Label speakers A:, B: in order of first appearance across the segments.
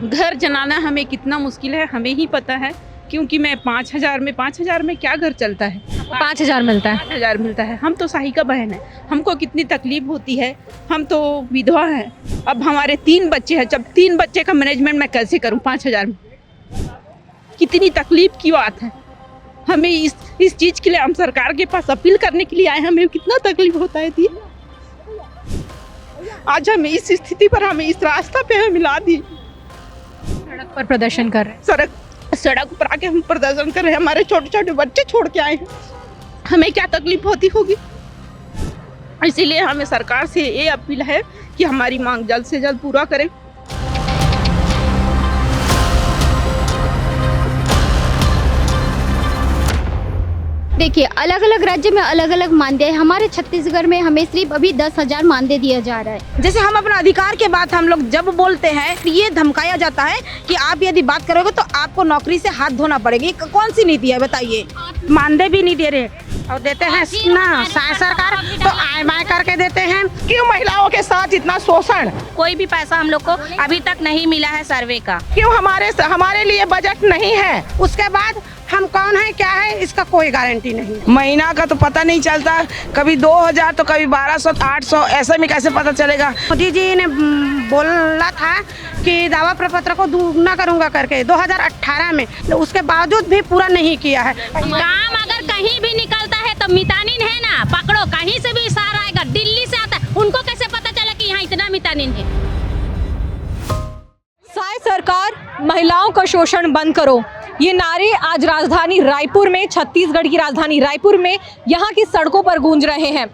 A: घर चलाना हमें कितना मुश्किल है हमें ही पता है, क्योंकि मैं 5,000 में क्या घर चलता है।
B: 5,000 मिलता है।
A: 5,000 मिलता है। हम तो साही का बहन है, हमको कितनी तकलीफ होती है। हम तो विधवा हैं, अब हमारे 3 बच्चे हैं, जब 3 बच्चे का मैनेजमेंट मैं कैसे करूं 5,000 में? कितनी तकलीफ की बात है। हमें इस चीज़ के लिए हम सरकार के पास अपील करने के लिए आए, हमें कितना तकलीफ होता है थी। आज हमें इस स्थिति पर हमें इस रास्ता पे हमें मिला दी।
B: सड़क पर प्रदर्शन कर रहे हैं।
A: सड़क पर आके हम प्रदर्शन कर रहे हैं, हमारे छोटे छोटे बच्चे छोड़ के आए हैं, हमें क्या तकलीफ होती होगी। इसीलिए हमें सरकार से ये अपील है कि हमारी मांग जल्द से जल्द पूरा करें।
C: देखिए, अलग अलग राज्य में अलग अलग मानदेय है। हमारे छत्तीसगढ़ में हमें सिर्फ अभी 10,000 मानदेय दिया जा रहा है।
D: जैसे हम अपना अधिकार के बात हम लोग जब बोलते हैं, ये धमकाया जाता है कि आप यदि बात करोगे तो आपको नौकरी से हाथ धोना पड़ेगी। कौन सी नीति है बताइए?
E: मानदेय भी नहीं दे रहे और देते हैं ना सरकार तो आय करके देते हैं।
D: क्यों महिलाओं के साथ इतना शोषण?
E: कोई भी पैसा हम लोग को अभी तक नहीं मिला है सर्वे का।
D: क्यों हमारे लिए बजट नहीं है?
E: उसके बाद हम कौन है क्या है इसका कोई गारंटी नहीं।
D: महीना का तो पता नहीं चलता, कभी 2,000 तो कभी 1,200 800, ऐसे में कैसे पता चलेगा?
E: मोदी जी ने बोला था कि दावा प्रपत्र को दुगना करूंगा करके 2018 में, तो उसके बावजूद भी पूरा नहीं किया है।
F: काम अगर कहीं भी निकलता है तो मितानिन है ना, पकड़ो कहीं से भी इशारा आएगा, दिल्ली से आता है, उनको कैसे पता चला कि यहाँ इतना मितानिन है।
B: साय सरकार महिलाओं का शोषण बंद करो, ये नारे आज राजधानी रायपुर में, छत्तीसगढ़ की राजधानी रायपुर में यहाँ की सड़कों पर गूंज रहे हैं।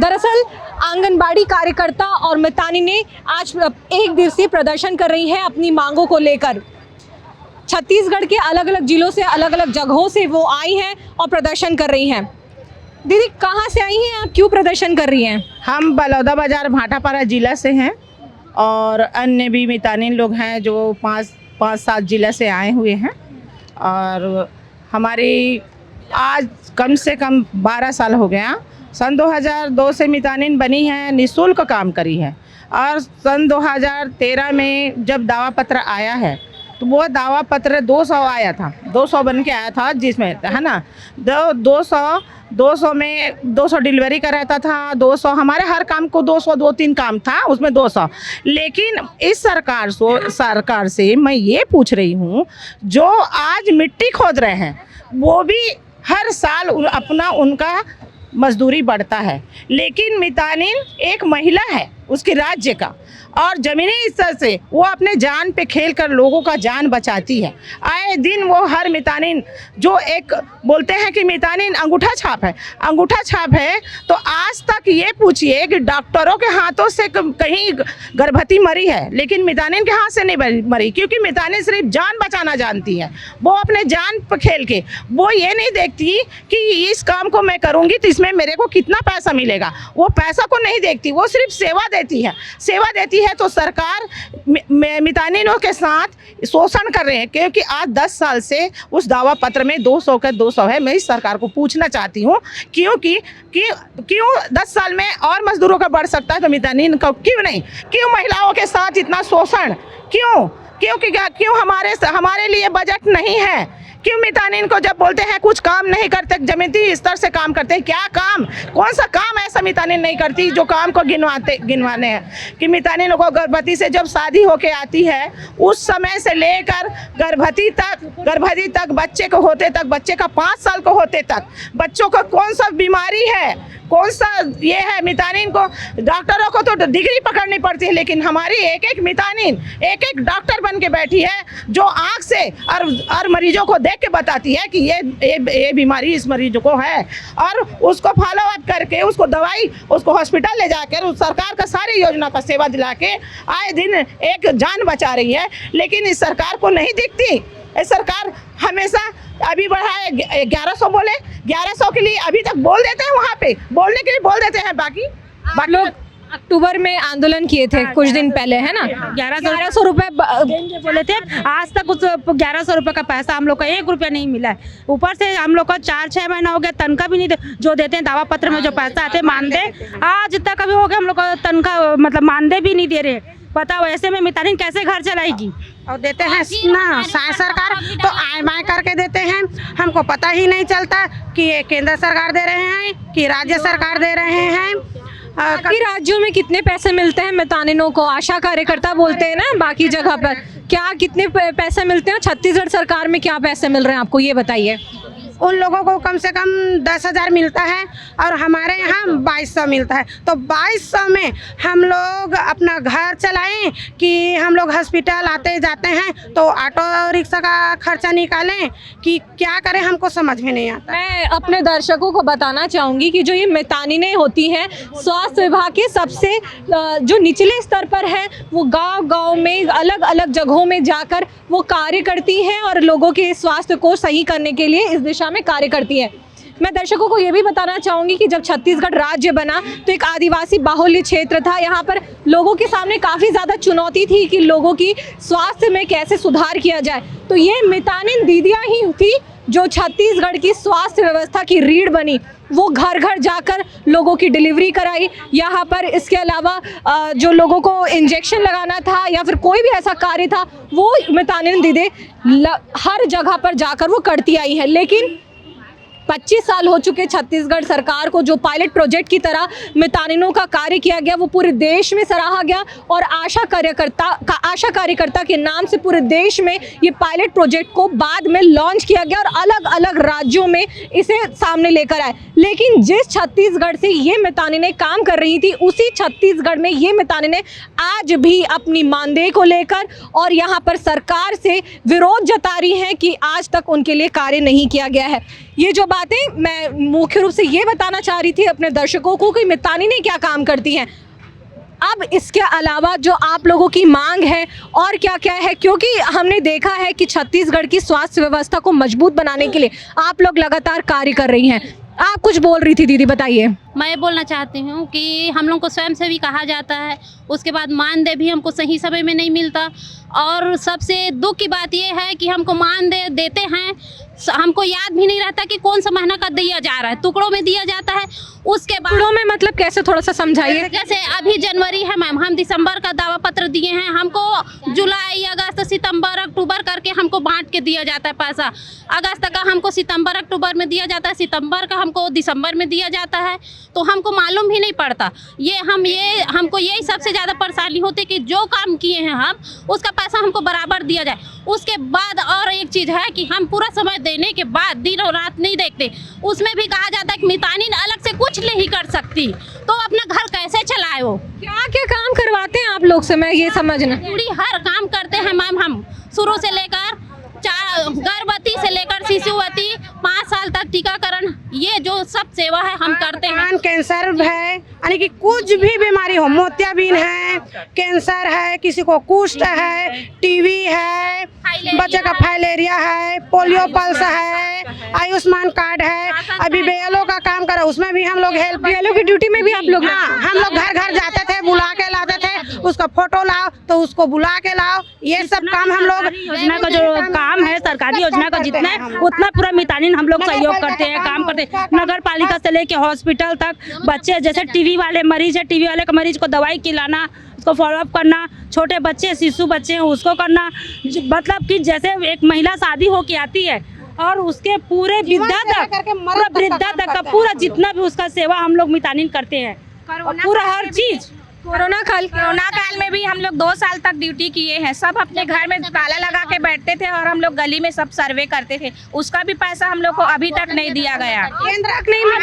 B: दरअसल आंगनबाड़ी कार्यकर्ता और मितानिनें आज एक दिवसीय प्रदर्शन कर रही हैं अपनी मांगों को लेकर। छत्तीसगढ़ के अलग अलग जिलों से, अलग अलग जगहों से वो आई हैं और प्रदर्शन कर रही हैं। दीदी, कहाँ से आई हैं आप, क्यों प्रदर्शन कर रही हैं?
D: हम बलौदाबाजार भाटापारा जिला से हैं और अन्य भी मितानिन लोग हैं जो 5-7 जिला से आए हुए हैं। और हमारी आज कम से कम 12 साल हो गया। सन 2002 से मितानिन बनी है, निःशुल्क काम करी है। और सन 2013 में जब दावा पत्र आया है तो वो दावा पत्र 200 आया था, 200 बन के आया था, जिसमें है ना 200 में 200 डिलीवरी का रहता था, 200 हमारे हर काम को 200 2-3 काम था उसमें 200। लेकिन इस सरकार से मैं ये पूछ रही हूँ, जो आज मिट्टी खोद रहे हैं वो भी हर साल उनका मजदूरी बढ़ता है, लेकिन मितानिन एक महिला है उसके राज्य का और ज़मीनी स्तर से वो अपने जान पे खेल कर लोगों का जान बचाती है। आए दिन वो हर मितानिन जो एक बोलते हैं कि मितानिन अंगूठा छाप है, तो आज तक ये पूछिए कि डॉक्टरों के हाथों से कहीं गर्भवती मरी है, लेकिन मितानिन के हाथ से नहीं मरी, क्योंकि मितानिन सिर्फ जान बचाना जानती है। वो अपने जान पर खेल के वो ये नहीं देखती कि इस काम को मैं करूँगी तो इसमें मेरे को कितना पैसा मिलेगा, वो पैसा को नहीं देखती, वो सिर्फ सेवा देती है। तो सरकार मितानिनों के साथ शोषण कर रहे हैं, क्योंकि आज 10 साल से उस दावा पत्र में 200 का 200 है। मैं इस सरकार को पूछना चाहती हूँ क्यों 10 साल में और मजदूरों का बढ़ सकता है तो मितानिन का क्यों नहीं? क्यों महिलाओं के साथ इतना शोषण? क्यों हमारे लिए बजट नहीं है? क्यों मितानिन को जब बोलते हैं कुछ काम नहीं करते, जमीनी स्तर से काम करते हैं, क्या काम, कौन सा काम ऐसा मितानिन नहीं करती जो काम को गिनवाने हैं? कि मितानिन को गर्भवती से जब शादी होके आती है उस समय से लेकर गर्भवती तक बच्चे का 5 साल को होते तक बच्चों को कौन सा बीमारी है, कौन सा ये है? मितानिन को डॉक्टरों को तो डिग्री पकड़नी पड़ती है, लेकिन हमारी एक मितानिन एक डॉक्टर बन के बैठी है जो आँख से और मरीजों को देख के बताती है कि ये बीमारी इस मरीज को है, और उसको फॉलो अप करके उसको दवाई उसको हॉस्पिटल ले जाकर उस सरकार का सारी योजना का सेवा दिला के आए दिन एक जान बचा रही है। लेकिन इस सरकार को नहीं दिखती। ये सरकार हमेशा अभी बढ़ाए 1100 बोले, 1100 के लिए अभी तक बोल देते हैं, वहाँ पे बोलने के लिए बोल देते हैं। बाकी
B: लोग अक्टूबर में आंदोलन किए थे कुछ दिन पहले, है ना? 1100 रुपए
E: बोले थे, आज तक उस 1100 रुपए का पैसा हम लोग का 1 रुपया नहीं मिला है। ऊपर से हम लोग का 4-6 महीना हो गया तनख्वाह भी नहीं जो देते हैं दावा पत्र में जो पैसा आते मानदेय, आज तक अभी हो गया हम लोग का तनख्वाह मतलब मानदेय भी नहीं दे रहे। पता वैसे में मितानिन कैसे घर चलाएगी।
G: और देते हैं ना सरकार तो आय बाय करके देते हैं, हमको पता ही नहीं चलता कि ये केंद्र सरकार दे रहे हैं कि राज्य सरकार दे रहे हैं।
B: बाकी राज्यों में कितने पैसे मिलते हैं मितानिनों को? आशा कार्यकर्ता बोलते हैं ना बाकी जगह पर, क्या कितने पैसे मिलते हैं? छत्तीसगढ़ सरकार में क्या पैसे मिल रहे हैं आपको, ये बताइए।
G: उन लोगों को कम से कम 10,000 मिलता है और हमारे यहाँ 2200 मिलता है। तो 2200 में हम लोग अपना घर चलाएं कि हम लोग हॉस्पिटल आते जाते हैं तो ऑटो रिक्शा का खर्चा निकालें कि क्या करें, हमको समझ में नहीं आता।
B: मैं अपने दर्शकों को बताना चाहूँगी कि जो ये मितानिनें होती हैं स्वास्थ्य विभाग के सबसे जो निचले स्तर पर है, वो गांव-गांव में अलग अलग जगहों में जाकर वो कार्य करती हैं और लोगों के स्वास्थ्य को सही करने के लिए इस दिशा में कार्य करती है। मैं दर्शकों को ये भी बताना चाहूँगी कि जब छत्तीसगढ़ राज्य बना तो एक आदिवासी बाहुल्य क्षेत्र था। यहाँ पर लोगों के सामने काफ़ी ज़्यादा चुनौती थी कि लोगों की स्वास्थ्य में कैसे सुधार किया जाए। तो ये मितानिन दीदियाँ ही थी जो छत्तीसगढ़ की स्वास्थ्य व्यवस्था की रीढ़ बनी। वो घर घर जाकर लोगों की डिलीवरी कराई। यहाँ पर इसके अलावा जो लोगों को इंजेक्शन लगाना था या फिर कोई भी ऐसा कार्य था, वो मितानिन दीदी हर जगह पर जाकर वो करती आई है। लेकिन 25 साल हो चुके छत्तीसगढ़ सरकार को, जो पायलट प्रोजेक्ट की तरह मितानिनों का कार्य किया गया वो पूरे देश में सराहा गया और आशा कार्यकर्ता के नाम से पूरे देश में ये पायलट प्रोजेक्ट को बाद में लॉन्च किया गया और अलग अलग राज्यों में इसे सामने लेकर आए। लेकिन जिस छत्तीसगढ़ से ये मितानिनें काम कर रही थी, उसी छत्तीसगढ़ में ये मितानिनें आज भी अपनी मानदेय को लेकर और यहाँ पर सरकार से विरोध जता रही हैं कि आज तक उनके लिए कार्य नहीं किया गया है। ये जो बातें मैं मुख्य रूप से ये बताना चाह रही थी अपने दर्शकों को कि मितानिनें क्या काम करती हैं। अब इसके अलावा जो आप लोगों की मांग है और क्या क्या है, क्योंकि हमने देखा है कि छत्तीसगढ़ की स्वास्थ्य व्यवस्था को मजबूत बनाने के लिए आप लोग लगातार कार्य कर रही हैं। आप कुछ बोल रही थी दीदी, बताइए।
F: मैं बोलना चाहती हूँ कि हम लोग को स्वयं सेवी कहा जाता है, उसके बाद मानदेय भी हमको सही समय में नहीं मिलता और सबसे दुख की बात यह है कि हमको मानदेय देते हैं, हमको याद भी नहीं रहता कि कौन सा महीना का दिया जा रहा है, टुकड़ों में दिया जाता है। उसके बाद
B: टुकड़ों में मतलब कैसे, थोड़ा सा समझाइए।
F: जैसे अभी जनवरी है मैम, हम दिसंबर का दावा पत्र दिए हैं, हमको जुलाई अगस्त सितंबर अक्टूबर करके हमको बांट के दिया जाता है पैसा। अगस्त का हमको सितंबर अक्टूबर में दिया जाता है, सितंबर का हमको दिसंबर में दिया जाता है, तो हमको मालूम भी नहीं पड़ता। हमको यही सबसे ज़्यादा परेशानी होती है कि जो काम किए हैं हम, उसका पैसा हमको बराबर दिया जाए। उसके बाद और एक चीज़ है कि हम पूरा समय देने के बाद दिन और रात नहीं देखते, उसमें भी कहा जाता है कि मितानिन अलग से कुछ नहीं कर सकती, तो अपना घर कैसे चलाए? वो
B: क्या क्या काम करवाते हैं आप लोग से, मैं ये समझना।
F: पूरी हर काम करते हैं मैम, हम शुरू से लेकर गर्भवती से लेकर शिशुवती 5 साल तक टीकाकरण, ये जो सब सेवा है हम करते हैं।
G: कैंसर है, यानी कि कुछ भी बीमारी हो, मोतियाबिंद है, कैंसर है, किसी को कुष्ठ है, टीवी है, बच्चे का फाइलेरिया है, पोलियो पल्स है, आयुष्मान कार्ड है, अभी बीएलओ का काम करा, उसमें भी हम लोग हेल्प।
B: बीएलओ की ड्यूटी में भी आप लोग?
G: हाँ, हम लोग घर घर जाते थे, बुला के लाते थे, उसका फोटो लाओ तो उसको बुला के लाओ, ये सब काम हम लोग।
E: योजना का जो काम है, सरकारी योजना का जितना है उतना पूरा मितानिन हम लोग सहयोग करते हैं, काम करते हैं। नगर पालिका से लेके हॉस्पिटल तक, बच्चे जैसे टीवी वाले मरीज है, टीवी वाले का मरीज को दवाई खिलाना, उसको फॉलोअप करना, छोटे बच्चे शिशु बच्चे हैं उसको करना। मतलब कि जैसे एक महिला शादी होके आती है और उसके पूरे वृद्धा तक का पूरा जितना भी उसका सेवा हम लोग मितानिन करते हैं, पूरा हर चीज़।
H: कोरोना काल में भी हम लोग 2 साल तक ड्यूटी किए हैं। सब अपने घर में ताला लगा के बैठते थे और हम लोग गली में सब सर्वे करते थे। उसका भी पैसा हम लोग को अभी तक नहीं दिया गया,
E: अभी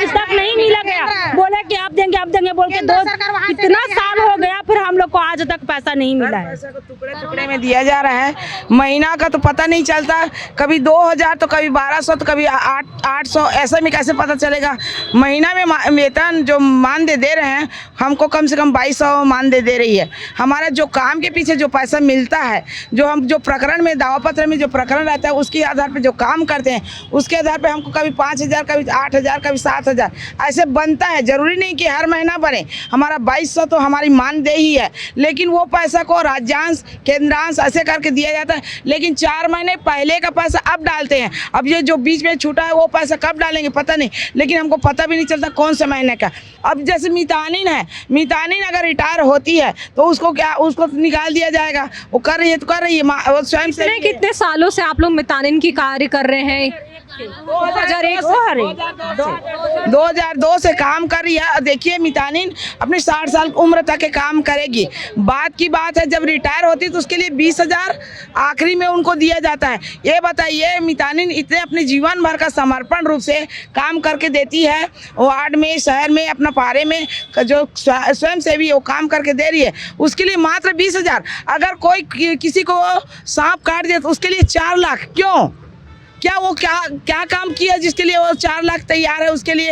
E: तक नहीं मिला गया। बोले कि आप देंगे बोल के इतना साल हो गया, फिर हम लोग को आज तक पैसा नहीं मिला है।
I: पैसा को टुकड़े टुकड़े में दिया जा रहा है, महीना का तो पता नहीं चलता, कभी 2000 तो कभी 1200 तो कभी 800, ऐसा में कैसे पता चलेगा? महीना में वेतन जो मानदेय दे रहे हैं हमको कम से कम 2200 मानदेय दे रही है। हमारा जो काम के पीछे जो पैसा मिलता है, जो प्रकरण में दावा पत्र में जो प्रकरण रहता है उसके आधार पे जो काम करते हैं उसके आधार पे हमको कभी 5000, कभी 8000, कभी 7000 ऐसे बनता है। जरूरी नहीं कि हर महीना बने। हमारा 2200 तो हमारी मानदेय ही है, लेकिन वो पैसा को राज्यांश केंद्रांश ऐसे करके दिया जाता है, लेकिन 4 महीने पहले का पैसा अब डालते हैं। अब ये जो बीच में छूटा है वो पैसा कब डालेंगे पता नहीं, लेकिन हमको पता भी नहीं चलता कौन से महीने का। अब जैसे मितानिन है, मितानिन अगर रिटायर होती है तो उसको क्या, उसको निकाल दिया जाएगा। वो कर रही है तो कर रही है, वो स्वयं से।
B: कितने सालों से आप लोग मितानिन की कार्य कर रहे हैं?
I: 2002 से काम कर रही है। देखिए मितानिन अपनी 60 साल की उम्र तक के काम करेगी। बात की बात है जब रिटायर होती तो उसके लिए 20,000 आखिरी में उनको दिया जाता है। ये बताइए मितानिन इतने अपने जीवन भर का समर्पण रूप से काम करके देती है, वार्ड में, शहर में, अपना पारे में जो स्वयं सेवी वो काम करके दे रही है, उसके लिए मात्र 20,000। अगर कोई किसी को सांप काट दे तो उसके लिए 4 लाख। क्यों? क्या वो क्या काम किया जिसके लिए वो 4 लाख तैयार है? उसके लिए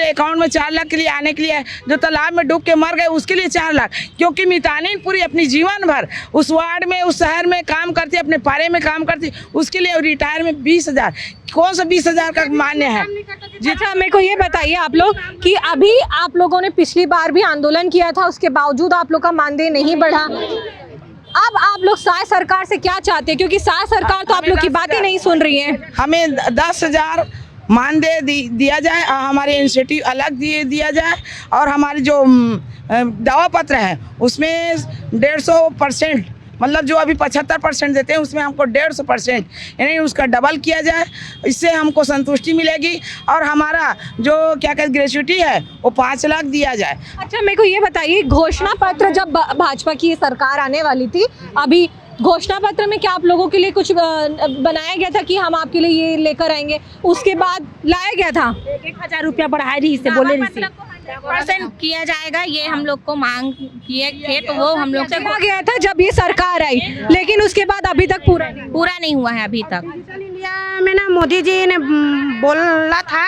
I: अकाउंट में 4 लाख के लिए आने के लिए, जो तालाब में डूब के मर गए उसके लिए 4 लाख। क्योंकि मितानिन पूरी अपनी जीवन भर उस वार्ड में, उस शहर में काम करती, अपने पारे में काम करती, उसके लिए रिटायर में 20,000। कौन सा 20,000 का मान्य है?
B: अच्छा, मेरे को ये बताइए आप लोग कि अभी आप लोगों ने पिछली बार भी आंदोलन किया था, उसके बावजूद आप लोग का मानदेय नहीं बढ़ा। अब आप लोग साय सरकार से क्या चाहते हैं? क्योंकि साय सरकार तो आप लोग की बातें नहीं सुन रही है।
I: हमें 10,000 मानदेय दिया जाए, हमारे इंस्टीट्यूट अलग दिया जाए, और हमारे जो दावा पत्र है उसमें 150%, मतलब जो अभी 75% देते हैं उसमें हमको 150% यानी उसका डबल किया जाए। इससे हमको संतुष्टि मिलेगी और हमारा जो क्या कहते ग्रेच्युटी है वो 5 लाख दिया जाए।
B: अच्छा, मेरे को ये बताइए, घोषणा पत्र जब भाजपा की सरकार आने वाली थी, अभी घोषणा पत्र में क्या आप लोगों के लिए कुछ बनाया गया था कि हम आपके लिए ये लेकर आएंगे? उसके बाद लाया गया था
E: 1,000 रुपया बढ़ाए रही से बोले रही से
H: % किया जाएगा, ये हम लोग को मांग किए थे, तो वो हम लोग से
B: कहा गया था जब ये सरकार आई, लेकिन उसके बाद अभी तक पूरा
H: नहीं हुआ है अभी तक।
G: इंडिया में ना मोदी जी ने बोला था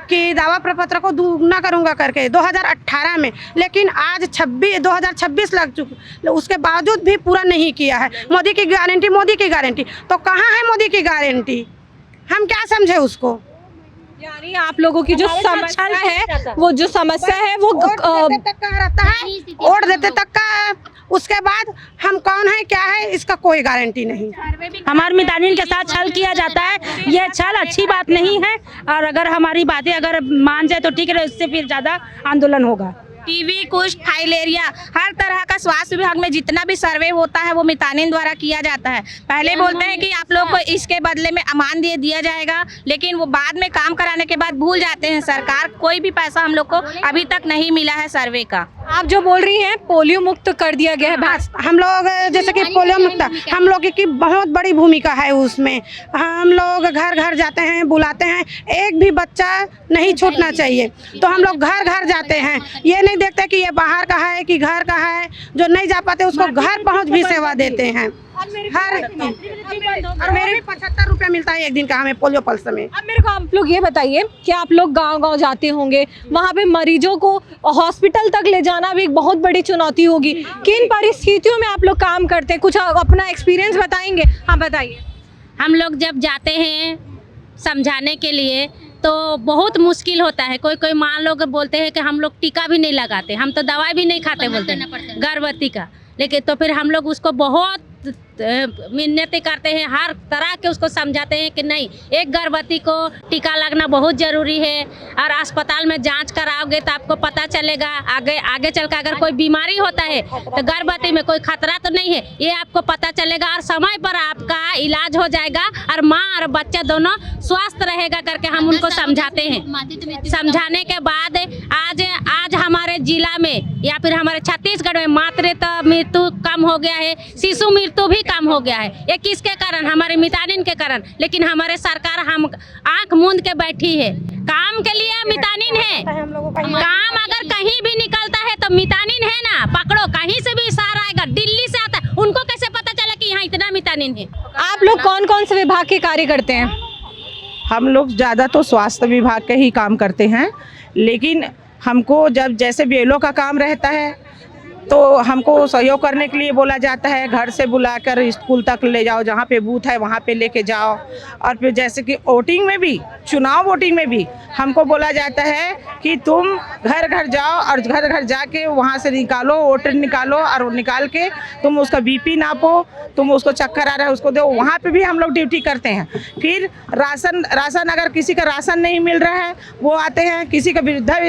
G: कि दावा प्रपत्र को दुगना करूंगा करके 2018 में, लेकिन आज 2026 लग चुका, उसके बावजूद भी पूरा नहीं किया है। मोदी की गारंटी तो कहाँ है मोदी की गारंटी? हम क्या समझे उसको?
B: यानी आप लोगों की जो समस्या है, वो जो समस्या है वो
G: तक का रहता है, वोट देते तक का, उसके बाद हम कौन है क्या है इसका कोई गारंटी नहीं।
E: हमारे मितानिन के साथ छल किया जाता है, ये छल अच्छी बात नहीं है। और अगर हमारी बातें अगर मान जाए तो ठीक है, इससे फिर ज़्यादा आंदोलन होगा।
H: टीवी, कुष्ठ, फाइलेरिया, हर तरह का स्वास्थ्य विभाग में जितना भी सर्वे होता है वो मितानिन द्वारा किया जाता है। पहले बोलते हैं कि आप लोग को इसके बदले में मानदेय दिया जाएगा, लेकिन वो बाद में काम कराने के बाद भूल जाते हैं। सरकार कोई भी पैसा हम लोग को अभी तक नहीं मिला है सर्वे का।
B: आप जो बोल रही हैं पोलियो मुक्त कर दिया गया है,
G: हम लोग जैसे कि पोलियो मुक्त, हम लोग की बहुत बड़ी भूमिका है उसमें। हम लोग घर घर जाते हैं, बुलाते हैं, एक भी बच्चा नहीं छूटना चाहिए। तो हम लोग घर घर जाते हैं, ये नहीं देखते कि ये बाहर का है कि घर का है। जो नहीं जा पाते उसको घर पहुंच भी सेवा देते हैं। और मेरे 75 रुपया मिलता है एक दिन का हमें पोलियो पल्स में।
B: अब मेरे को आप लोग ये बताइए कि आप लोग गांव-गांव जाते होंगे, वहाँ पे मरीजों को हॉस्पिटल तक ले जाना भी एक बहुत बड़ी चुनौती होगी। किन परिस्थितियों में आप लोग काम करते हैं? कुछ अपना एक्सपीरियंस बताएंगे? हाँ बताइए।
F: हम लोग जब जाते हैं समझाने के लिए तो बहुत मुश्किल होता है। कोई माँ लोग बोलते हैं कि हम लोग टीका भी नहीं लगाते, हम तो दवाई भी नहीं खाते बोलते हैं गर्भवती का। लेकिन तो फिर हम लोग उसको बहुत मिन्नतें करते हैं, हर तरह के उसको समझाते हैं कि नहीं, एक गर्भवती को टीका लगना बहुत ज़रूरी है और अस्पताल में जांच कराओगे तो आपको पता चलेगा। आगे चल कर अगर कोई बीमारी होता है तो गर्भवती में कोई खतरा तो नहीं है, ये आपको पता चलेगा और समय पर आपका इलाज हो जाएगा और माँ और बच्चा दोनों स्वस्थ रहेगा करके हम उनको समझाते हैं। समझाने के बाद आज हमारे जिला में या फिर हमारे छत्तीसगढ़ में मातृत्व मृत्यु कम हो गया है, शिशु मृत्यु भी कम हो गया है। ये किसके कारण? हमारे मितानिन के कारण। लेकिन हमारे सरकार हम आंख मूंद के बैठी है। काम के लिए मितानिन है, काम अगर कहीं भी निकलता है तो मितानिन है ना, पकड़ो, कहीं से भी इशारा आएगा, दिल्ली से आता है, उनको कैसे पता चला कि यहाँ इतना मितानिन है?
B: आप लोग कौन कौन से विभाग के कार्य करते हैं?
D: हम लोग ज़्यादा तो स्वास्थ्य विभाग के ही काम करते हैं, लेकिन हमको जब जैसे बेलों का काम रहता है तो हमको सहयोग करने के लिए बोला जाता है, घर से बुलाकर स्कूल तक ले जाओ, जहाँ पे बूथ है वहाँ पे लेके जाओ। और फिर जैसे कि वोटिंग में भी, चुनाव वोटिंग में भी हमको बोला जाता है कि तुम घर घर जाओ और घर घर जाके वहाँ से निकालो, वोटर निकालो और निकाल के तुम उसका बीपी नापो, तुम उसको चक्कर आ रहा है उसको दो। वहाँ पे भी हम लोग ड्यूटी करते हैं। फिर राशन अगर किसी का राशन नहीं मिल रहा है वो आते हैं, किसी का वृद्धा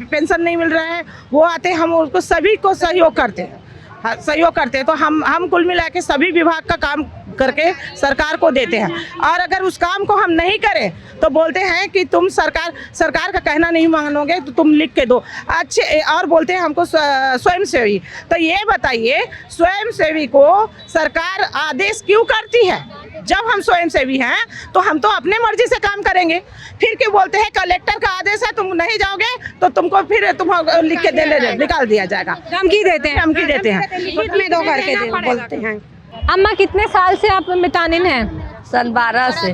D: पेंशन नहीं मिल रहा है वो आते हैं, हम उसको सभी को सहयोग सहयोग करते हैं, सहयोग करते हैं। तो हम कुल मिला के सभी विभाग का काम करके सरकार को देते हैं, और अगर उस काम को हम नहीं करें तो बोलते हैं कि तुम सरकार का कहना नहीं मानोगे तो तुम लिख के दो अच्छे, और बोलते हैं हमको स्वयंसेवी। तो ये बताइए, स्वयंसेवी को सरकार आदेश क्यों करती है? जब हम स्वयंसेवी हैं तो हम तो अपने मर्जी से काम करेंगे। फिर क्यों बोलते हैं कलेक्टर का आदेश है, तुम नहीं जाओगे तो तुमको फिर तुम लिख के निकाल दिया जाएगा।
B: धमकी देते हैं,
D: धमकी देते हैं,
G: लिखित में दो करके बोलते हैं।
B: अम्मा कितने साल से आप मितानिन हैं?
J: सन 12 से।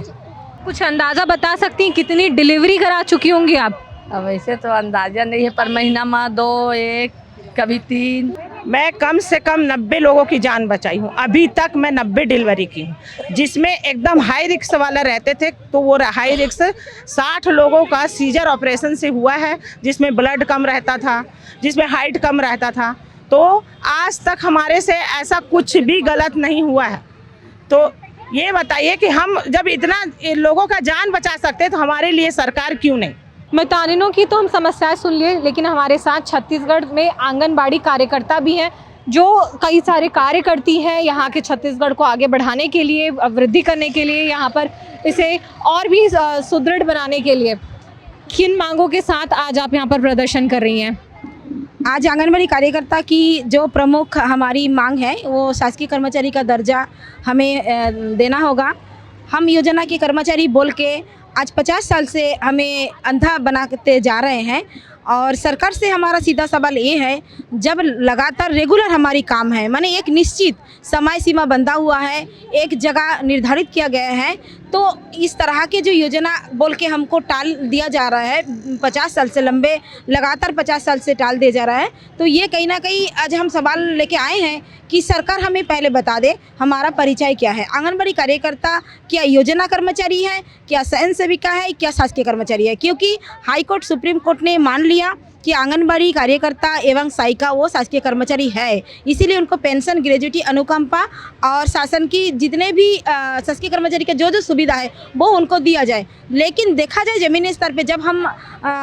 B: कुछ अंदाजा बता सकती हैं कितनी डिलीवरी करा चुकी होंगी आप?
J: अब वैसे तो अंदाजा नहीं है, पर महीना में 2, 1, कभी 3।
D: मैं कम से कम 90 लोगों की जान बचाई हूँ। अभी तक मैं 90 डिलीवरी की हूँ, जिसमें एकदम हाई रिस्क वाला रहते थे, तो वो हाई रिस्क 60 लोगों का सीजर ऑपरेशन से हुआ है, जिसमें ब्लड कम रहता था, जिसमें हाइट कम रहता था। तो आज तक हमारे से ऐसा कुछ भी गलत नहीं हुआ है। तो ये बताइए कि हम जब इतना लोगों का जान बचा सकते हैं तो हमारे लिए सरकार क्यों नहीं?
B: मितानिनों की तो हम समस्याएं सुन लिए, लेकिन हमारे साथ छत्तीसगढ़ में आंगनबाड़ी कार्यकर्ता भी हैं जो कई सारे कार्य करती हैं यहाँ के छत्तीसगढ़ को आगे बढ़ाने के लिए, वृद्धि करने के लिए, यहाँ पर इसे और भी सुदृढ़ बनाने के लिए। किन मांगों के साथ आज आप यहाँ पर प्रदर्शन कर रही हैं?
K: आज आंगनबाड़ी कार्यकर्ता की जो प्रमुख हमारी मांग है वो शासकीय कर्मचारी का दर्जा हमें देना होगा। हम योजना के कर्मचारी बोल के आज 50 साल से हमें अंधा बनाते जा रहे हैं, और सरकार से हमारा सीधा सवाल ये है, जब लगातार रेगुलर हमारी काम है, माने एक निश्चित समय सीमा बंधा हुआ है, एक जगह निर्धारित किया गया है, तो इस तरह के जो योजना बोल के हमको टाल दिया जा रहा है, 50 साल से लंबे लगातार 50 साल से टाल दिया जा रहा है। तो ये कहीं ना कहीं आज हम सवाल लेके आए हैं कि सरकार हमें पहले बता दे हमारा परिचय क्या है। आंगनबाड़ी कार्यकर्ता क्या योजना कर्मचारी है, क्या स्वयं सेविका है, क्या शासकीय कर्मचारी है? क्योंकि हाईकोर्ट सुप्रीम कोर्ट ने मान लिया कि आंगनबाड़ी कार्यकर्ता एवं सहायिका वो शासकीय कर्मचारी है, इसीलिए उनको पेंशन, ग्रेजुटी, अनुकंपा और शासन की जितने भी शासकीय कर्मचारी के जो सुविधा है वो उनको दिया जाए। लेकिन देखा जाए ज़मीनी स्तर पे जब हम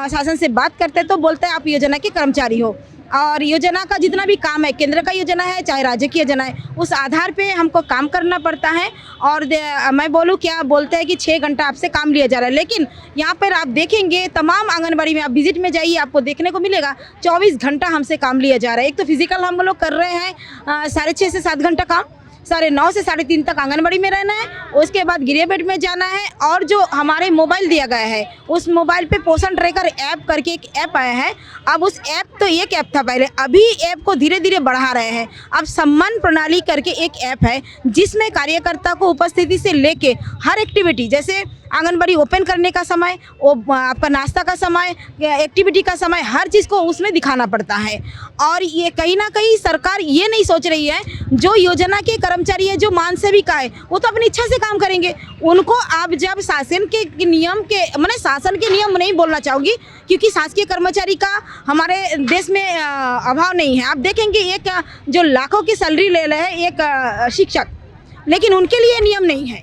K: शासन से बात करते हैं तो बोलते हैं आप योजना के कर्मचारी हो, और योजना का जितना भी काम है, केंद्र का योजना है चाहे राज्य की योजना है, उस आधार पे हमको काम करना पड़ता है। और मैं बोलूँ क्या बोलते हैं कि 6 घंटा आपसे काम लिया जा रहा है, लेकिन यहाँ पर आप देखेंगे तमाम आंगनबाड़ी में आप विजिट में जाइए, आपको देखने को मिलेगा 24 घंटा हमसे काम लिया जा रहा है। एक तो फिजिकल हम लोग कर रहे हैं 6.5 से 7 घंटा काम, 9:30 से 3:30 तक आंगनबाड़ी में रहना है, उसके बाद गृहपेट में जाना है। और जो हमारे मोबाइल दिया गया है उस मोबाइल पे पोषण ट्रैकर ऐप करके एक ऐप आया है। अब उस ऐप तो एक ऐप था पहले, अभी ऐप को धीरे धीरे बढ़ा रहे हैं। अब सम्मान प्रणाली करके एक ऐप है जिसमें कार्यकर्ता को उपस्थिति से लेके हर एक्टिविटी, जैसे आंगनबाड़ी ओपन करने का समय, आपका नाश्ता का समय, एक्टिविटी का समय, हर चीज़ को उसमें दिखाना पड़ता है। और ये कहीं ना कहीं सरकार ये नहीं सोच रही है, जो योजना के कर्मचारी है, जो मान सेविका है, वो तो अपनी इच्छा से काम करेंगे। उनको आप जब शासन के नियम के, मैंने शासन के नियम नहीं बोलना चाहूँगी क्योंकि शासकीय कर्मचारी का हमारे देश में अभाव नहीं है। आप देखेंगे एक जो लाखों की सैलरी ले रहे हैं एक शिक्षक, लेकिन उनके लिए नियम नहीं है,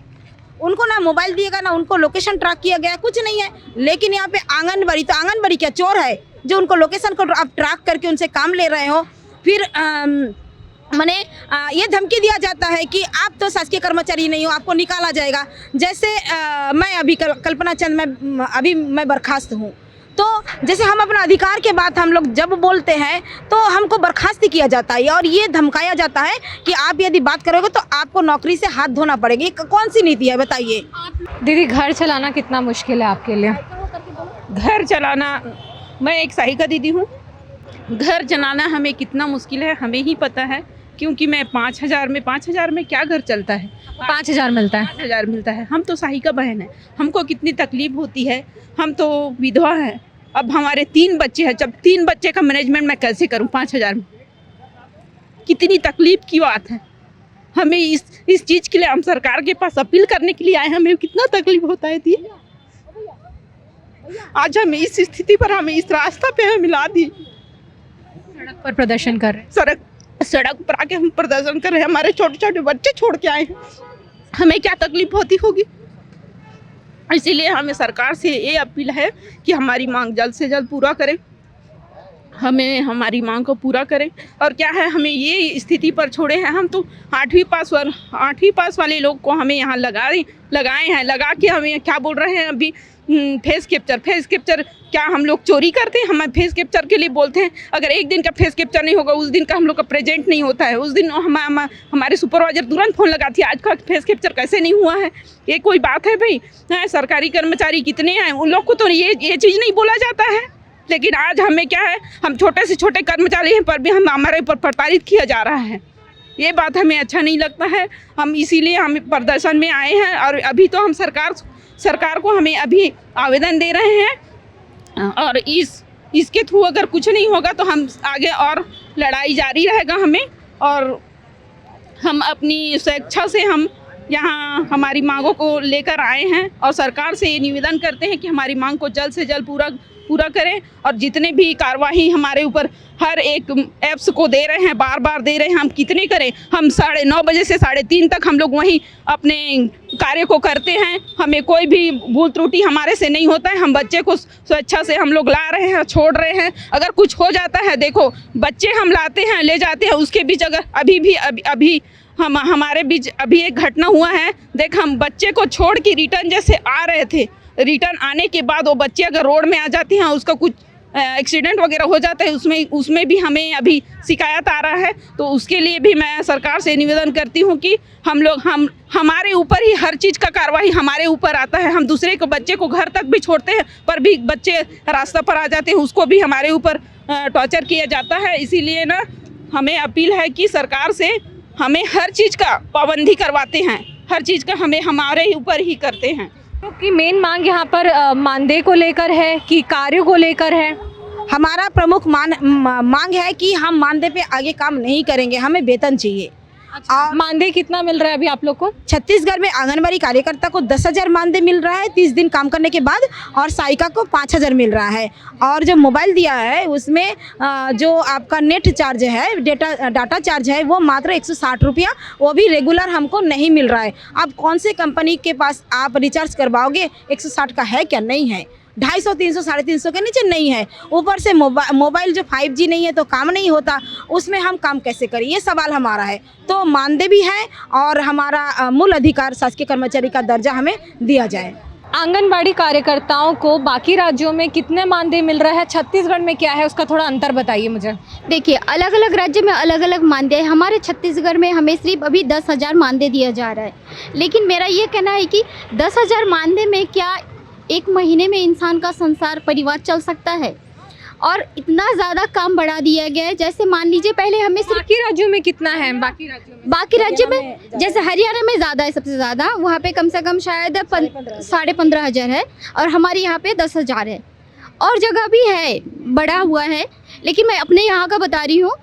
K: उनको ना मोबाइल दिएगा ना उनको लोकेशन ट्रैक किया गया, कुछ नहीं है। लेकिन यहाँ पे आंगनबाड़ी, तो आंगनबाड़ी क्या चोर है जो उनको लोकेशन को आप ट्रैक करके उनसे काम ले रहे हो? फिर मैंने ये धमकी दिया जाता है कि आप तो शासकीय कर्मचारी नहीं हो, आपको निकाला जाएगा। जैसे मैं अभी कल्पना चंद मैं बर्खास्त हूँ, तो जैसे हम अपना अधिकार के बात हम लोग जब बोलते हैं तो हमको बर्खास्त किया जाता है और ये धमकाया जाता है कि आप यदि बात करोगे तो आपको नौकरी से हाथ धोना पड़ेगा। कौन सी नीति है बताइए?
B: दीदी, घर चलाना कितना मुश्किल है आपके लिए?
A: घर चलाना, मैं एक सहायिका दीदी हूँ, घर चलाना हमें कितना मुश्किल है हमें ही पता है, क्योंकि मैं 5,000 में क्या घर चलता है?
B: 5,000 मिलता है।
A: 5,000 मिलता है। हम तो सहायिका बहन है, हमको कितनी तकलीफ होती है, हम तो विधवा हैं। अब हमारे 3 बच्चे हैं, जब 3 बच्चे का मैनेजमेंट मैं कैसे करूं 5,000 में? कितनी तकलीफ की बात है। हमें इस चीज़ के लिए हम सरकार के पास अपील करने के लिए आए, हमें कितना तकलीफ होता है दी। आज हम इस स्थिति पर, हमें इस रास्ता पे हमें मिला दी।
B: सड़क पर प्रदर्शन कर रहे हैं,
A: सड़क पर आके हम प्रदर्शन कर रहे हैं। हमारे छोटे छोटे बच्चे छोड़ के आए हैं, हमें क्या तकलीफ होती होगी। इसीलिए हमें सरकार से ये अपील है कि हमारी मांग जल्द से जल्द पूरा करें। हमें हमारी मांग को पूरा करें। और क्या है, हमें ये स्थिति पर छोड़े हैं, हम तो 8वीं पास वाले लोग को हमें यहाँ लगाए हैं, लगा के हमें क्या बोल रहे हैं अभी, फेस कैप्चर क्या हम लोग चोरी करते हैं? हम फेस कैप्चर के लिए बोलते हैं, अगर एक दिन का फेस कैप्चर नहीं होगा, उस दिन का हम लोग का प्रेजेंट नहीं होता है, उस दिन हमारे सुपरवाइजर तुरंत फ़ोन लगाती है, आज का फेस कैप्चर कैसे नहीं हुआ है? ये कोई बात है भाई? सरकारी कर्मचारी कितने हैं, उन लोग को तो ये चीज़ नहीं बोला जाता है। लेकिन आज हमें क्या है, हम छोटे से छोटे कर्मचारी हैं पर भी हमारे ऊपर प्रताड़ित किया जा रहा है। ये बात हमें अच्छा नहीं लगता है। हम इसीलिए हम प्रदर्शन में आए हैं और अभी तो हम सरकार को हमें अभी आवेदन दे रहे हैं और इसके थ्रू अगर कुछ नहीं होगा तो हम आगे और लड़ाई जारी रहेगा हमें। और हम अपनी स्वेच्छा से हम यहाँ हमारी मांगों को लेकर आए हैं और सरकार से ये निवेदन करते हैं कि हमारी मांग को जल्द से जल्द पूरा करें। और जितने भी कार्रवाई हमारे ऊपर हर एक ऐप्स को दे रहे हैं, बार दे रहे हैं, हम कितने करें? हम 9:30 बजे से 3:30 तक हम लोग वहीं अपने कार्य को करते हैं, हमें कोई भी भूल त्रुटि हमारे से नहीं होता है। हम बच्चे को स्वेच्छा से हम लोग ला रहे हैं, छोड़ रहे हैं। अगर कुछ हो जाता है, देखो बच्चे हम लाते हैं, ले जाते हैं, उसके बीच अगर अभी हमारे बीच अभी एक घटना हुआ है, देख हम बच्चे को छोड़ के रिटर्न जैसे आ रहे थे, रिटर्न आने के बाद वो बच्चे अगर रोड में आ जाती हैं, उसका कुछ एक्सीडेंट वगैरह हो जाता है, उसमें भी हमें अभी शिकायत आ रहा है। तो उसके लिए भी मैं सरकार से निवेदन करती हूँ कि हमारे ऊपर ही हर चीज़ का कार्रवाई हमारे ऊपर आता है। हम दूसरे को बच्चे को घर तक भी छोड़ते हैं पर भी बच्चे रास्ता पर आ जाते हैं, उसको भी हमारे ऊपर टॉर्चर किया जाता है। इसीलिए ना हमें अपील है कि सरकार से हमें हर चीज़ का पाबंदी करवाते हैं, हर चीज़ का हमारे ऊपर ही करते हैं।
B: क्योंकि मेन मांग यहाँ पर मानदेय को लेकर है कि कार्यों को लेकर है?
K: हमारा प्रमुख मांग है कि हम मानदेय पे आगे काम नहीं करेंगे, हमें वेतन चाहिए।
B: अच्छा, मानदेय कितना मिल रहा है अभी आप लोग को?
K: छत्तीसगढ़ में आंगनबाड़ी कार्यकर्ता को 10,000 मानदेय मिल रहा है 30 दिन काम करने के बाद, और सहायिका को 5,000 मिल रहा है। और जो मोबाइल दिया है उसमें जो आपका नेट चार्ज है, डाटा चार्ज है, वो मात्र 160 रुपया, वो भी रेगुलर हमको नहीं मिल रहा है। अब कौन से कंपनी के पास आप रिचार्ज करवाओगे? 160 का है क्या? नहीं है। 250, 300, 350 के नीचे नहीं है। ऊपर से मोबाइल जो 5G नहीं है तो काम नहीं होता, उसमें हम काम कैसे करें? ये सवाल हमारा है। तो मानदेय भी है और हमारा मूल अधिकार शासकीय कर्मचारी का दर्जा हमें दिया जाए।
B: आंगनबाड़ी कार्यकर्ताओं को बाकी राज्यों में कितने मानदेय मिल रहा है, छत्तीसगढ़ में क्या है, उसका थोड़ा अंतर बताइए मुझे।
C: देखिए, अलग अलग राज्य में अलग अलग मानदेय है। हमारे छत्तीसगढ़ में हमें सिर्फ अभी 10,000 मानदेय दिया जा रहा है। लेकिन मेरा ये कहना है कि 10,000 मानदेय में क्या एक महीने में इंसान का संसार परिवार चल सकता है? और इतना ज़्यादा काम बढ़ा दिया गया है। जैसे मान लीजिए पहले हमें सिर्फ
B: बाकी राज्यों में कितना है?
C: बाकी राज्य में जैसे हरियाणा में ज़्यादा है, सबसे ज़्यादा वहाँ पे कम से कम शायद 15,500 है और हमारे यहाँ पे 10,000 है। और जगह भी है, बढ़ा हुआ है। लेकिन मैं अपने यहाँ का बता रही हूँ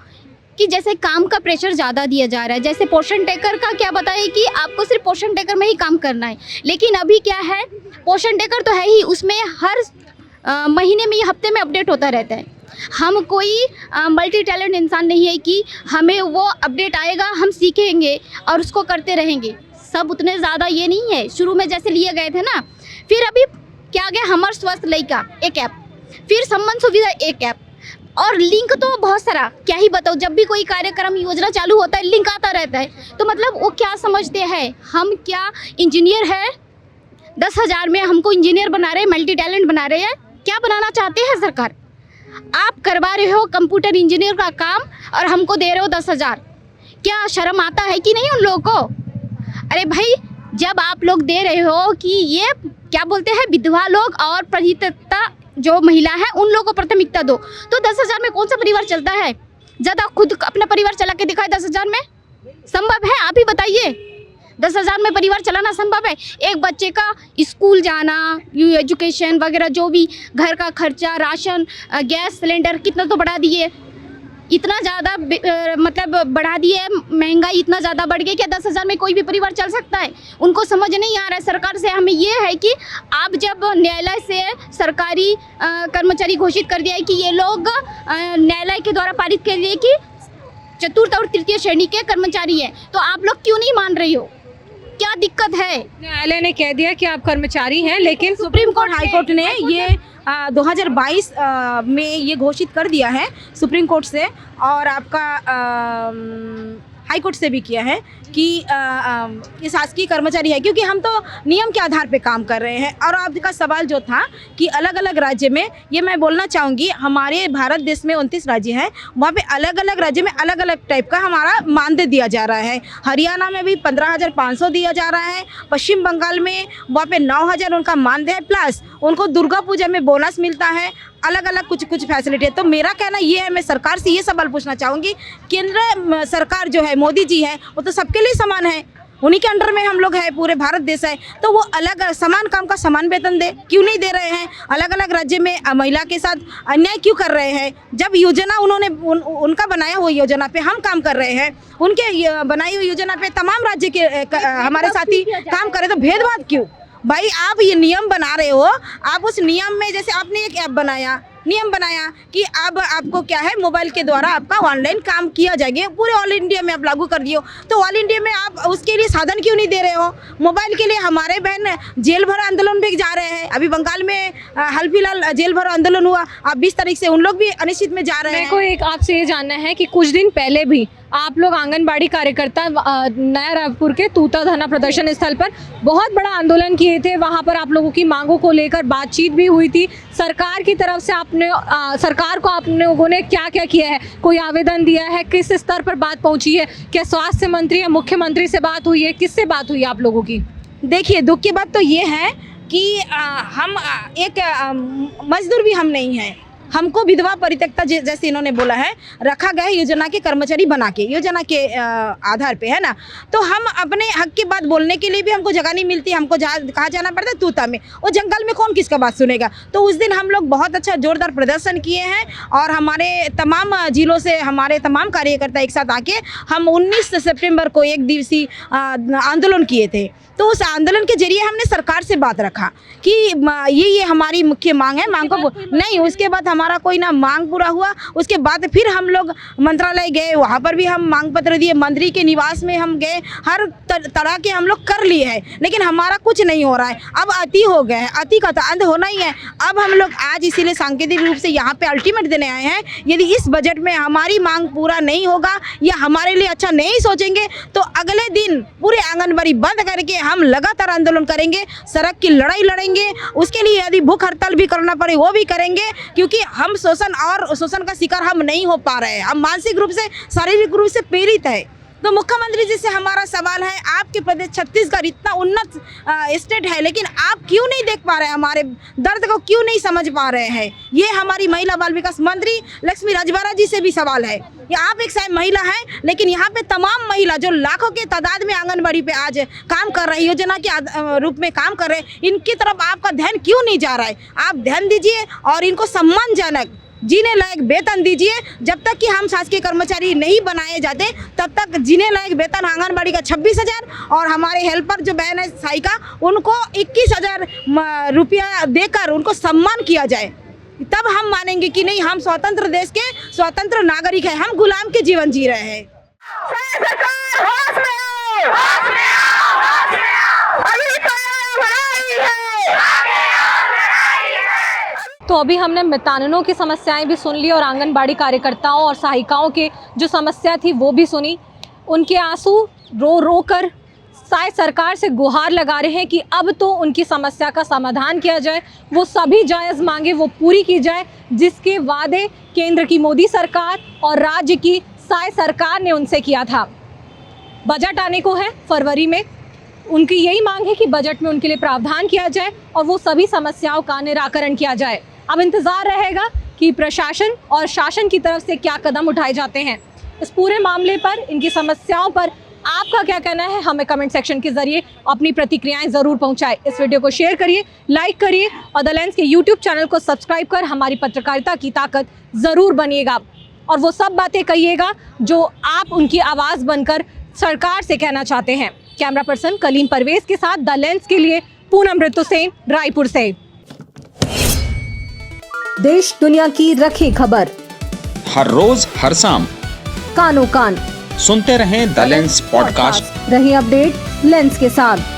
C: कि जैसे काम का प्रेशर ज़्यादा दिया जा रहा है। जैसे पोषण टेकर का क्या बताइए कि आपको सिर्फ पोषण टेकर में ही काम करना है। लेकिन अभी क्या है, पोषण टेकर तो है ही, उसमें हर महीने में, हफ्ते में अपडेट होता रहता है। हम कोई मल्टी टैलेंट इंसान नहीं है कि हमें वो अपडेट आएगा, हम सीखेंगे और उसको करते रहेंगे। सब उतने ज़्यादा ये नहीं है। शुरू में जैसे लिए गए थे ना, फिर अभी क्या गया, हमर स्वस्थ लइका एक ऐप, फिर सम्मान सुविधा एक ऐप, और लिंक तो बहुत सारा, क्या ही बताओ। जब भी कोई कार्यक्रम योजना चालू होता है लिंक आता रहता है। तो मतलब वो क्या समझते हैं, हम क्या इंजीनियर है? 10,000 में हमको इंजीनियर बना रहे हैं, मल्टी टैलेंट बना रहे हैं। क्या बनाना चाहते हैं सरकार? आप करवा रहे हो कंप्यूटर इंजीनियर का काम और हमको दे रहे हो 10,000। क्या शर्म आता है कि नहीं उन लोगों को? अरे भाई, जब आप लोग दे रहे हो कि ये क्या बोलते हैं, विधवा लोग और परित्यक्ता जो महिला है उन लोगों को प्राथमिकता दो, तो 10,000 में कौन सा परिवार चलता है? ज़्यादा खुद अपना परिवार चला के दिखाए 10,000 में? संभव है? आप ही बताइए। 10,000 में परिवार चलाना संभव है? एक बच्चे का स्कूल जाना, एजुकेशन वगैरह, जो भी घर का खर्चा, राशन, गैस सिलेंडर कितना तो बढ़ा दिए, इतना ज़्यादा मतलब बढ़ा दिए, महंगाई इतना ज़्यादा बढ़ गई। क्या 10,000 में कोई भी परिवार चल सकता है? उनको समझ नहीं आ रहा है। सरकार से हमें ये है कि आप जब न्यायालय से सरकारी कर्मचारी घोषित कर दिया है कि ये लोग न्यायालय के द्वारा पारित कर दिए कि चतुर्थ और तृतीय श्रेणी के कर्मचारी हैं, तो आप लोग क्यों नहीं मान रही हो? क्या दिक्कत है?
B: न्यायालय ने कह दिया कि आप कर्मचारी हैं, लेकिन
K: सुप्रीम कोर्ट हाई कोर्ट ने ये 2022 में ये घोषित कर दिया है सुप्रीम कोर्ट से, और आपका हाई कोर्ट से भी किया है कि ये शासकीय कर्मचारी है, क्योंकि हम तो नियम के आधार पे काम कर रहे हैं। और आपका सवाल जो था कि अलग अलग राज्य में, ये मैं बोलना चाहूँगी, हमारे भारत देश में 29 राज्य हैं, वहाँ पे अलग अलग राज्य में अलग अलग टाइप का हमारा मानदेय दिया जा रहा है। हरियाणा में भी 15,500 दिया जा रहा है, पश्चिम बंगाल में वहाँ पे 9,000 उनका मानदेय है, प्लस उनको दुर्गा पूजा में बोनस मिलता है, अलग अलग कुछ फैसिलिटी है। तो मेरा कहना ये है, मैं सरकार से ये सवाल पूछना चाहूँगी, केंद्र सरकार जो है, मोदी जी है, वो तो सबके लिए समान है, उन्हीं के अंडर में हम लोग हैं, पूरे भारत देश है, तो वो अलग समान काम का समान वेतन दे, क्यों नहीं दे रहे हैं? अलग अलग राज्य में महिला के साथ अन्याय क्यों कर रहे हैं? जब योजना उन्होंने उनका बनाया हुआ योजना पे हम काम कर रहे हैं, उनके बनाई हुई योजना पे तमाम राज्य के हमारे साथी काम करें, तो भेदभाव क्यों? भाई आप ये नियम बना रहे हो, आप उस नियम में, जैसे आपने एक ऐप बनाया, नियम बनाया कि अब आपको क्या है, मोबाइल के द्वारा आपका ऑनलाइन काम किया जाएगा, पूरे ऑल इंडिया में आप लागू कर दियो, तो ऑल इंडिया में आप उसके लिए साधन क्यों नहीं दे रहे हो? मोबाइल के लिए हमारे बहन जेल भरो आंदोलन भी जा रहे हैं, अभी बंगाल में हाल फिलहाल जेल भरो आंदोलन हुआ, अब 20 तारीख से उन लोग भी अनिश्चित में जा रहे हैं।
B: मेरे को एक आपसे ये जानना है कि कुछ दिन पहले भी आप लोग आंगनबाड़ी कार्यकर्ता नया रायपुर के तूता धरना प्रदर्शन स्थल पर बहुत बड़ा आंदोलन किए थे, वहाँ पर आप लोगों की मांगों को लेकर बातचीत भी हुई थी। सरकार की तरफ से सरकार को आप लोगों ने क्या क्या किया है? कोई आवेदन दिया है? किस स्तर पर बात पहुंची है? क्या स्वास्थ्य मंत्री या मुख्यमंत्री से बात हुई है? किससे बात हुई है आप लोगों की?
K: देखिए, दुख की बात तो ये है कि हम एक मजदूर भी हम नहीं हैं, हमको विधवा परित्यक्ता जैसे इन्होंने बोला है रखा गया है योजना के कर्मचारी बना के, योजना के आधार पे, है ना। तो हम अपने हक की बात बोलने के लिए भी हमको जगह नहीं मिलती, हमको कहाँ जाना पड़ता है, तूता में, और जंगल में कौन किसका बात सुनेगा। तो उस दिन हम लोग बहुत अच्छा जोरदार प्रदर्शन किए हैं, और हमारे तमाम जिलों से हमारे तमाम कार्यकर्ता एक साथ आके हम 19 सितंबर को एक दिवसीय आंदोलन किए थे। तो उस आंदोलन के जरिए हमने सरकार से बात रखा कि ये हमारी मुख्य मांग है, मांग को नहीं। उसके बाद हमारा कोई ना मांग पूरा हुआ, उसके बाद फिर हम लोग मंत्रालय गए, वहाँ पर भी हम मांग पत्र दिए, मंत्री के निवास में हम गए, हर तरह के हम लोग कर लिए हैं, लेकिन हमारा कुछ नहीं हो रहा है। अब अति हो गया है, अति का तो अंत होना ही है। अब हम लोग आज इसीलिए सांकेतिक रूप से यहाँ पे अल्टीमेट देने आए हैं, यदि इस बजट में हमारी मांग पूरा नहीं होगा या हमारे लिए अच्छा नहीं सोचेंगे, तो अगले दिन पूरे आंगनबाड़ी बंद करके हम लगातार आंदोलन करेंगे, सड़क की लड़ाई लड़ेंगे। उसके लिए यदि भूख हड़ताल भी करना पड़े वो भी करेंगे, क्योंकि हम शोषण का शिकार हम नहीं हो पा रहे हैं, हम मानसिक रूप से, शारीरिक रूप से पीड़ित है। तो मुख्यमंत्री जी से हमारा सवाल है, आपके प्रदेश छत्तीसगढ़ इतना उन्नत स्टेट है, लेकिन आप क्यों नहीं देख पा रहे हैं, हमारे दर्द को क्यों नहीं समझ पा रहे हैं? ये हमारी महिला बाल विकास मंत्री लक्ष्मी राजवाड़ा जी से भी सवाल है। ये आप एक शायद महिला हैं, लेकिन यहाँ पे तमाम महिला जो लाखों के तादाद में आंगनबाड़ी पे आज काम कर रहे हैं, योजना के रूप में काम कर रहे हैं, इनकी तरफ आपका ध्यान क्यों नहीं जा रहा है? आप ध्यान दीजिए और इनको सम्मानजनक जीने लायक वेतन दीजिए। जब तक कि हम शासकीय कर्मचारी नहीं बनाए जाते, तब तक जीने लायक वेतन आंगनबाड़ी का 26,000 और हमारे हेल्पर जो बहन है सहायिका, उनको 21,000 रुपया देकर उनको सम्मान किया जाए, तब हम मानेंगे कि नहीं, हम स्वतंत्र देश के स्वतंत्र नागरिक हैं, हम गुलाम के जीवन जी रहे हैं।
B: तो अभी हमने मितानिनों की समस्याएं भी सुन ली और आंगनबाड़ी कार्यकर्ताओं और सहायिकाओं के जो समस्या थी वो भी सुनी। उनके आंसू रो रो कर शायद सरकार से गुहार लगा रहे हैं कि अब तो उनकी समस्या का समाधान किया जाए, वो सभी जायज़ मांगे वो पूरी की जाए, जिसके वादे केंद्र की मोदी सरकार और राज्य की शायद सरकार ने उनसे किया था। बजट आने को है फरवरी में, उनकी यही मांग है कि बजट में उनके लिए प्रावधान किया जाए और वो सभी समस्याओं का निराकरण किया जाए। अब इंतज़ार रहेगा कि प्रशासन और शासन की तरफ से क्या कदम उठाए जाते हैं। इस पूरे मामले पर, इनकी समस्याओं पर आपका क्या कहना है, हमें कमेंट सेक्शन के जरिए अपनी प्रतिक्रियाएं ज़रूर पहुंचाएं। इस वीडियो को शेयर करिए, लाइक करिए और द लेंस के यूट्यूब चैनल को सब्सक्राइब कर हमारी पत्रकारिता की ताकत ज़रूर बनिएगा और वो सब बातें कहिएगा जो आप उनकी आवाज़ बनकर सरकार से कहना चाहते हैं। कैमरा पर्सन कलीम परवेज के साथ द लेंस के लिए पूनम ऋतु सेन, रायपुर से।
L: देश दुनिया की रखी खबर
M: हर रोज हर शाम
L: कानो कान
M: सुनते रहें द लेंस पॉडकास्ट।
L: रही अपडेट लेंस के साथ।